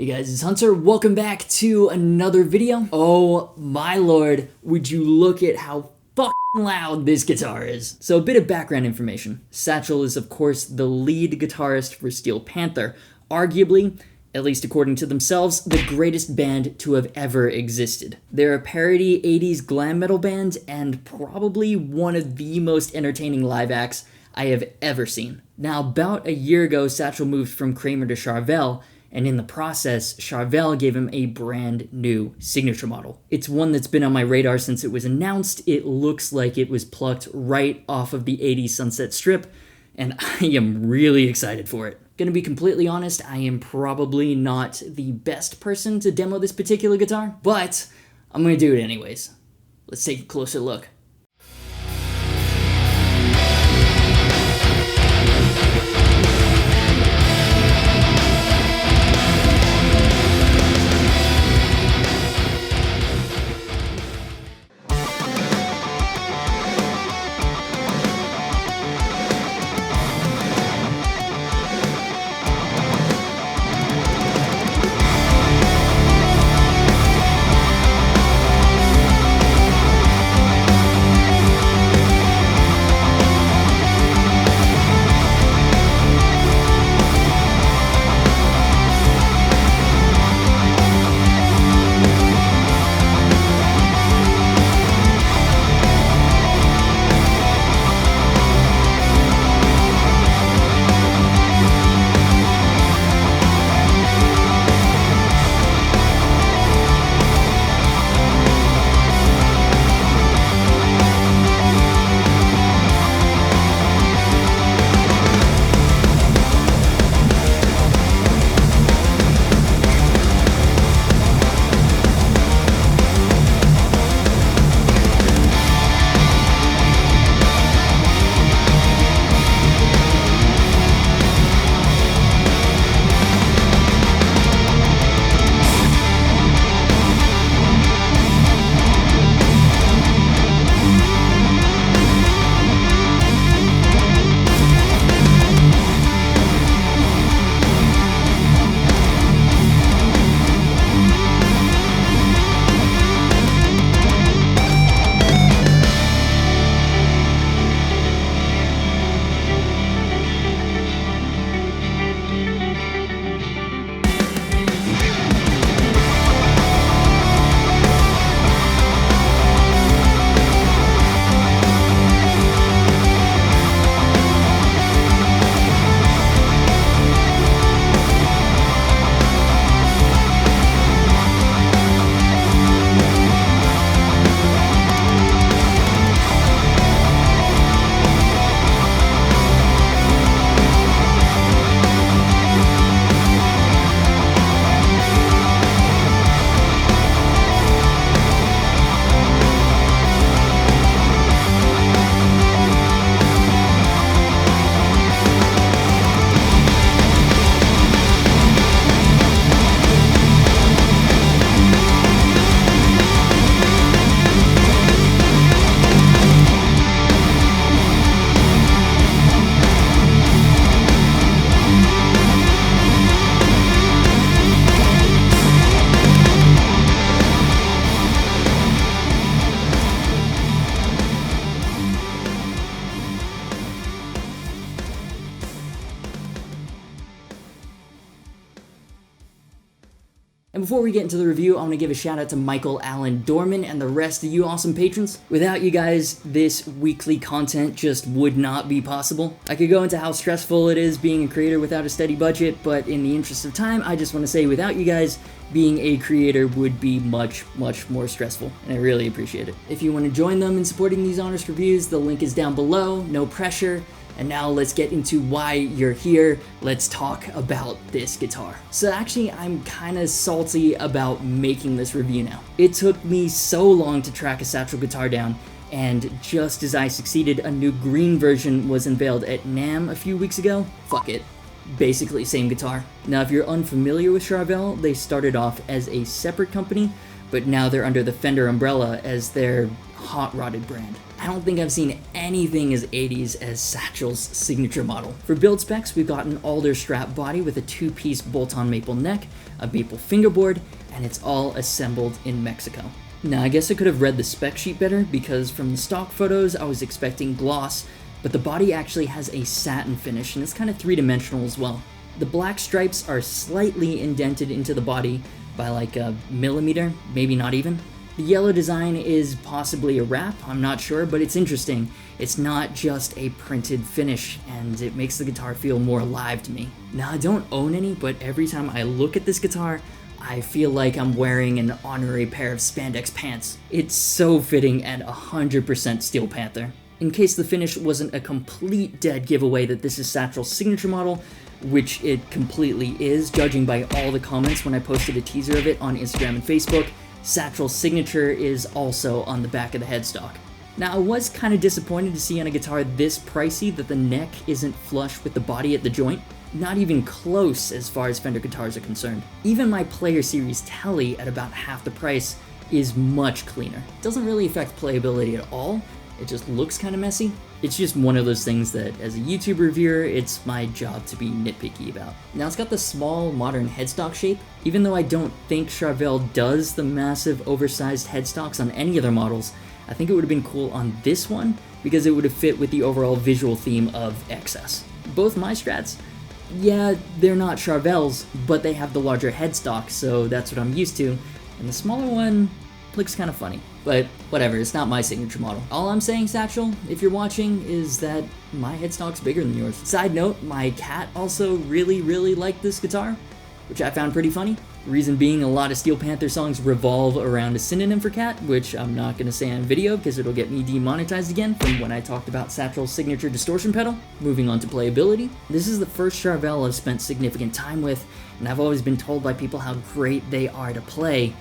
Hey guys, it's Hunter. Welcome back to another video. Oh my lord, would you look at how fucking loud this guitar is. So a bit of background information. Satchel is of course the lead guitarist for Steel Panther, arguably, at least according to themselves, the greatest band to have ever existed. They're a parody 80s glam metal band and probably one of the most entertaining live acts I have ever seen. Now, about a year ago, Satchel moved from Kramer to Charvel, and in the process, Charvel gave him a brand new signature model. It's one that's been on my radar since it was announced. It looks like it was plucked right off of the 80s Sunset Strip, and I am really excited for it. Gonna be completely honest, I am probably not the best person to demo this particular guitar, but I'm gonna do it anyways. Let's take a closer look. And before we get into the review, I want to give a shout out to Michael Allen Dorman and the rest of you awesome patrons. Without you guys, this weekly content just would not be possible. I could go into how stressful it is being a creator without a steady budget, but in the interest of time, I just want to say without you guys, being a creator would be much, much more stressful, and I really appreciate it. If you want to join them in supporting these honest reviews, the link is down below, no pressure. And now let's get into why you're here. Let's talk about this guitar. So actually, I'm kind of salty about making this review now. It took me so long to track a Satchel guitar down, and just as I succeeded, a new green version was unveiled at NAMM a few weeks ago. Fuck it. Basically same guitar. Now if you're unfamiliar with Charvel, they started off as a separate company, but now they're under the Fender umbrella as their hot rodded brand. I don't think I've seen anything as 80s as Satchel's signature model. For build specs, we've got an alder strap body with a 2-piece bolt-on maple neck, a maple fingerboard, and it's all assembled in Mexico. Now, I guess I could have read the spec sheet better, because from the stock photos I was expecting gloss, but the body actually has a satin finish, and it's kind of 3-dimensional as well. The black stripes are slightly indented into the body by like a millimeter, maybe not even. The yellow design is possibly a wrap, I'm not sure, but it's interesting. It's not just a printed finish, and it makes the guitar feel more alive to me. Now, I don't own any, but every time I look at this guitar, I feel like I'm wearing an honorary pair of spandex pants. It's so fitting and 100% Steel Panther. In case the finish wasn't a complete dead giveaway that this is Satchel's signature model, which it completely is, judging by all the comments when I posted a teaser of it on Instagram and Facebook, Satchel's signature is also on the back of the headstock. Now, I was kind of disappointed to see on a guitar this pricey that the neck isn't flush with the body at the joint. Not even close as far as Fender guitars are concerned. Even my Player Series Tele at about half the price is much cleaner. It doesn't really affect playability at all, it just looks kind of messy. It's just one of those things that, as a YouTube reviewer, it's my job to be nitpicky about. Now, it's got the small, modern headstock shape. Even though I don't think Charvel does the massive, oversized headstocks on any of their models, I think it would have been cool on this one, because it would have fit with the overall visual theme of excess. Both my Strats, yeah, they're not Charvel's, but they have the larger headstock, so that's what I'm used to, and the smaller one looks kind of funny. But whatever, it's not my signature model. All I'm saying, Satchel, if you're watching, is that my headstock's bigger than yours. Side note, my cat also really liked this guitar, which I found pretty funny. Reason being, a lot of Steel Panther songs revolve around a synonym for cat, which I'm not going to say on video because it'll get me demonetized again from when I talked about Satchel's signature distortion pedal. Moving on to playability. This is the first Charvel I've spent significant time with, and I've always been told by people how great they are to play.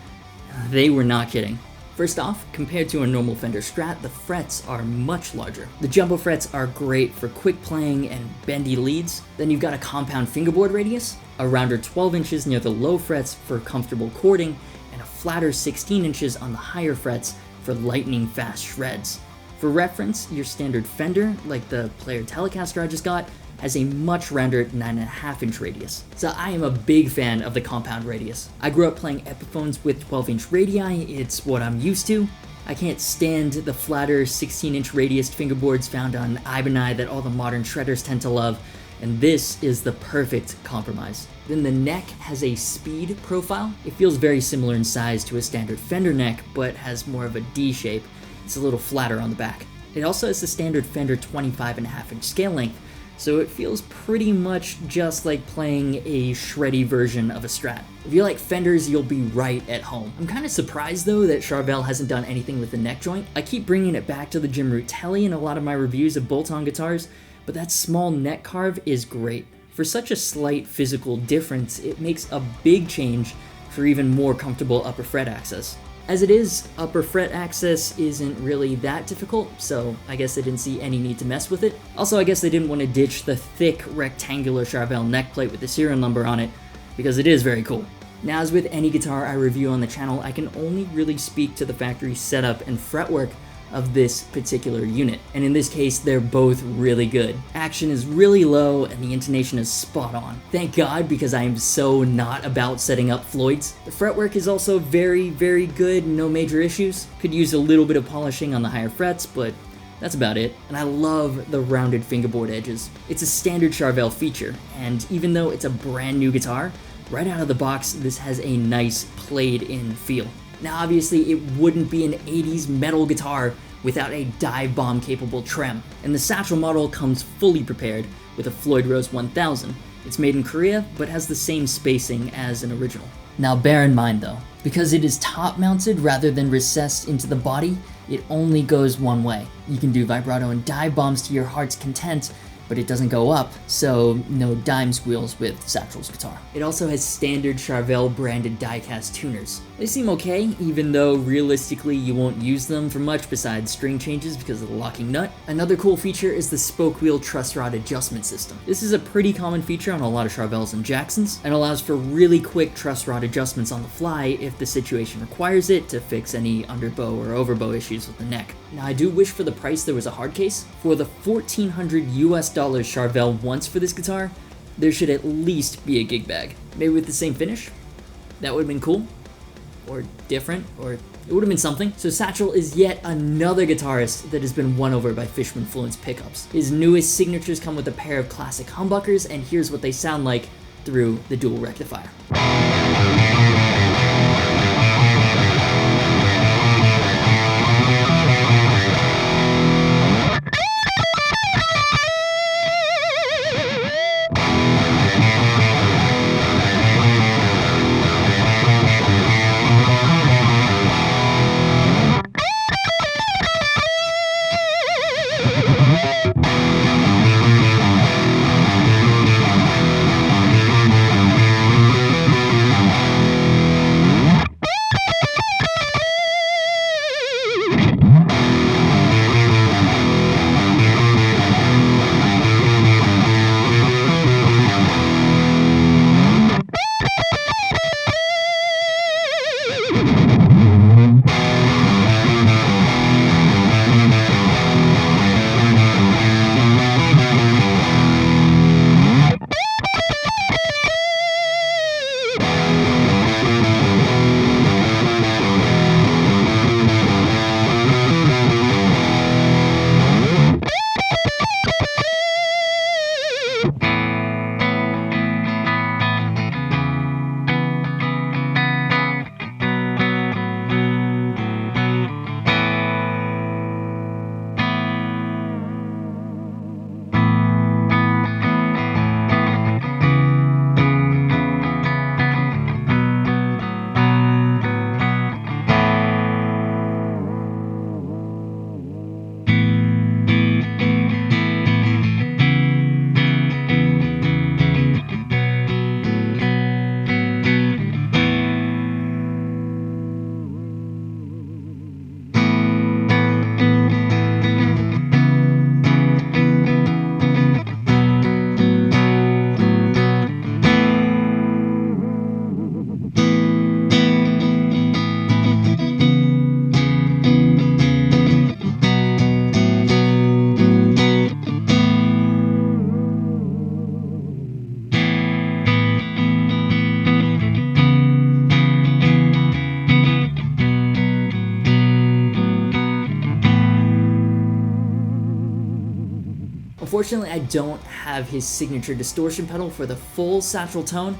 They were not kidding. First off, compared to a normal Fender Strat, the frets are much larger. The jumbo frets are great for quick playing and bendy leads. Then you've got a compound fingerboard radius, a rounder 12 inches near the low frets for comfortable chording, and a flatter 16 inches on the higher frets for lightning fast shreds. For reference, your standard Fender, like the Player Telecaster I just got, has a much rounder 9.5-inch radius. So I am a big fan of the compound radius. I grew up playing Epiphones with 12-inch radii, it's what I'm used to. I can't stand the flatter 16-inch radius fingerboards found on Ibanez that all the modern shredders tend to love, and this is the perfect compromise. Then the neck has a speed profile. It feels very similar in size to a standard Fender neck, but has more of a D shape. It's a little flatter on the back. It also has the standard Fender 25.5-inch scale length, so it feels pretty much just like playing a shreddy version of a Strat. If you like Fenders, you'll be right at home. I'm kind of surprised though that Charvel hasn't done anything with the neck joint. I keep bringing it back to the Jim Root Tele in a lot of my reviews of bolt-on guitars, but that small neck carve is great. For such a slight physical difference, it makes a big change for even more comfortable upper fret access. As it is, upper fret access isn't really that difficult, so I guess they didn't see any need to mess with it. Also, I guess they didn't want to ditch the thick rectangular Charvel neck plate with the serial number on it, because it is very cool. Now, as with any guitar I review on the channel, I can only really speak to the factory setup and fretwork of this particular unit, and in this case, they're both really good. Action is really low, and the intonation is spot on. Thank God, because I am so not about setting up Floyds. The fretwork is also very good, no major issues. Could use a little bit of polishing on the higher frets, but that's about it. And I love the rounded fingerboard edges. It's a standard Charvel feature, and even though it's a brand new guitar, right out of the box, this has a nice played-in feel. Now, obviously, it wouldn't be an 80s metal guitar without a dive bomb capable trem, and the Satchel model comes fully prepared with a Floyd Rose 1000. It's made in Korea, but has the same spacing as an original. Now bear in mind though, because it is top mounted rather than recessed into the body, it only goes one way. You can do vibrato and dive bombs to your heart's content, but it doesn't go up, so no dime squeals with Satchel's guitar. It also has standard Charvel branded diecast tuners. They seem okay, even though realistically you won't use them for much besides string changes because of the locking nut. Another cool feature is the spoke wheel truss rod adjustment system. This is a pretty common feature on a lot of Charvels and Jacksons, and allows for really quick truss rod adjustments on the fly if the situation requires it to fix any underbow or overbow issues with the neck. Now I do wish for the price there was a hard case. For the $1,400 US Charvel wants for this guitar, there should at least be a gig bag. Maybe with the same finish? That would have been cool. Or different, or it would have been something. So Satchel is yet another guitarist that has been won over by Fishman Fluence pickups. His newest signatures come with a pair of classic humbuckers, and here's what they sound like through the dual rectifier. Unfortunately, I don't have his signature distortion pedal for the full Satchel tone,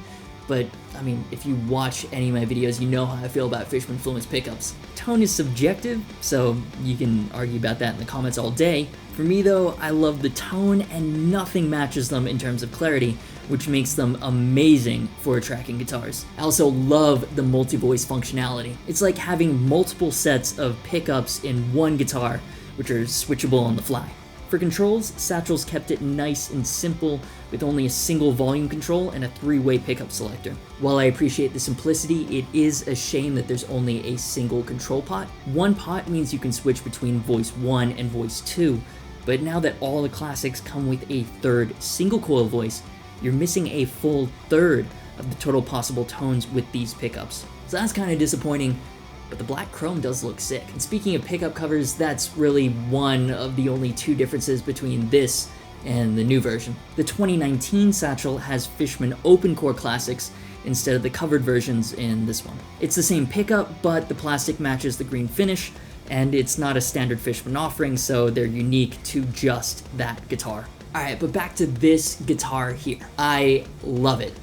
but I mean, if you watch any of my videos, you know how I feel about Fishman Fluence pickups. Tone is subjective, so you can argue about that in the comments all day. For me though, I love the tone and nothing matches them in terms of clarity, which makes them amazing for tracking guitars. I also love the multi-voice functionality. It's like having multiple sets of pickups in one guitar, which are switchable on the fly. For controls, Satchel's kept it nice and simple with only a single volume control and a 3-way pickup selector. While I appreciate the simplicity, it is a shame that there's only a single control pot. One pot means you can switch between voice 1 and voice 2, but now that all the classics come with a third single coil voice, you're missing a full third of the total possible tones with these pickups. So that's kind of disappointing, but the black chrome does look sick. And speaking of pickup covers, that's really one of the only two differences between this and the new version. The 2019 Satchel has Fishman open core classics instead of the covered versions in this one. It's the same pickup, but the plastic matches the green finish, and it's not a standard Fishman offering, so they're unique to just that guitar. Alright, but back to this guitar here. I love it,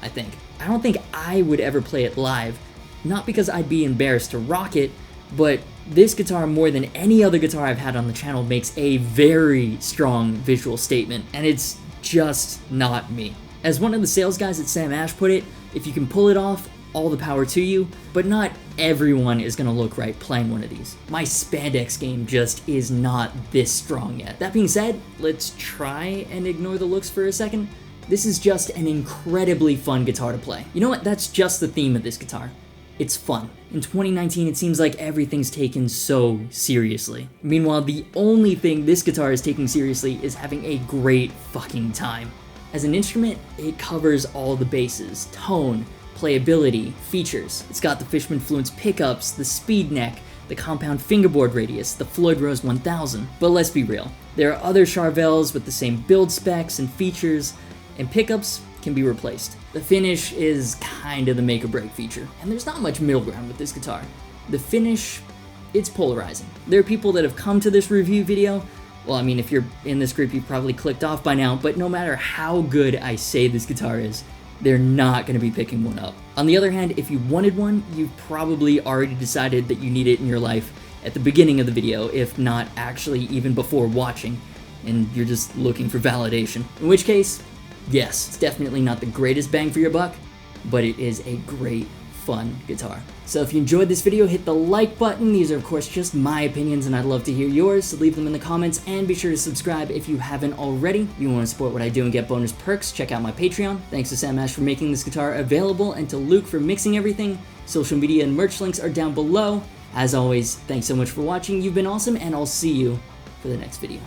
I think. I don't think I would ever play it live, not because I'd be embarrassed to rock it, but this guitar, more than any other guitar I've had on the channel, makes a very strong visual statement, and it's just not me. As one of the sales guys at Sam Ash put it, if you can pull it off, all the power to you, but not everyone is gonna look right playing one of these. My spandex game just is not this strong yet. That being said, let's try and ignore the looks for a second. This is just an incredibly fun guitar to play. You know what? That's just the theme of this guitar. It's fun. In 2019, it seems like everything's taken so seriously. Meanwhile, the only thing this guitar is taking seriously is having a great fucking time. As an instrument, it covers all the bases: tone, playability, features. It's got the Fishman Fluence pickups, the speed neck, the compound fingerboard radius, the Floyd Rose 1000. But let's be real, there are other Charvels with the same build specs and features, and pickups can be replaced. The finish is kind of the make or break feature, and there's not much middle ground with this guitar. The finish, it's polarizing. There are people that have come to this review video. Well, I mean, if you're in this group, you've probably clicked off by now, but no matter how good I say this guitar is, they're not gonna be picking one up. On the other hand, if you wanted one, you've probably already decided that you need it in your life at the beginning of the video, if not actually even before watching, and you're just looking for validation. In which case, yes, it's definitely not the greatest bang for your buck, but it is a great, fun guitar. So if you enjoyed this video, hit the like button. These are of course just my opinions and I'd love to hear yours, so leave them in the comments and be sure to subscribe if you haven't already. If you want to support what I do and get bonus perks, check out my Patreon. Thanks to Sam Ash for making this guitar available and to Luke for mixing everything. Social media and merch links are down below. As always, thanks so much for watching. You've been awesome and I'll see you for the next video.